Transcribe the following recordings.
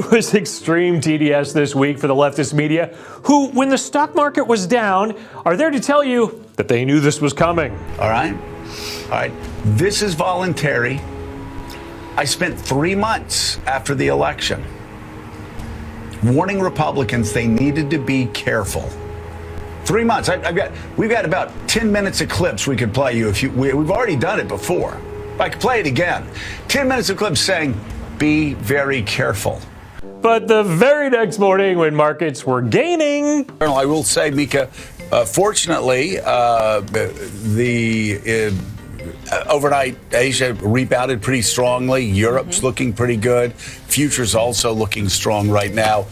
It was extreme TDS this week for the leftist media, who, when the stock market was down, are there to tell you that they knew this was coming. All right. This is voluntary. I spent 3 months after the election warning Republicans they needed to be careful. 3 months. We've got about 10 minutes of clips we could play you. We've already done it before. I could play it again. 10 minutes of clips saying, be very careful. But the very next morning, when markets were gaining, I will say, Mika, fortunately, the overnight Asia rebounded pretty strongly. Europe's looking pretty good. Futures also looking strong right now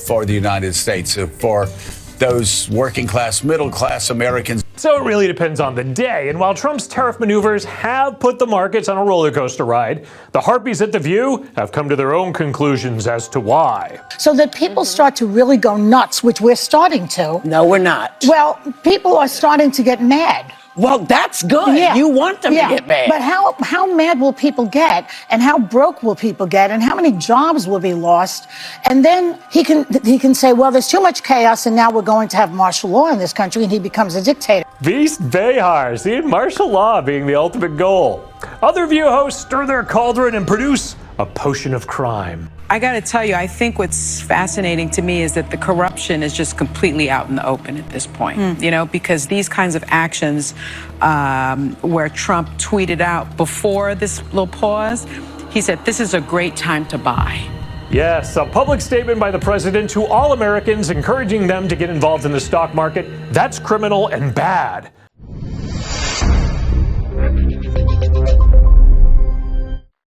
for the United States. For those working class, middle class Americans. So it really depends on the day. And while Trump's tariff maneuvers have put the markets on a roller coaster ride, the harpies at The View have come to their own conclusions as to why. So that people start to really go nuts, which we're starting to. No, we're not. Well, people are starting to get mad. Well, that's good. Yeah. You want them to get mad. But how mad will people get, and how broke will people get, and how many jobs will be lost? And then he can say, well, there's too much chaos, and now we're going to have martial law in this country, and he becomes a dictator. Beast Behar, see, martial law being the ultimate goal. Other View hosts stir their cauldron and produce a potion of crime. I got to tell you, I think what's fascinating to me is that the corruption is just completely out in the open at this point, you know, because these kinds of actions where Trump tweeted out before this little pause, he said, this is a great time to buy. Yes, a public statement by the president to all Americans encouraging them to get involved in the stock market. That's criminal and bad.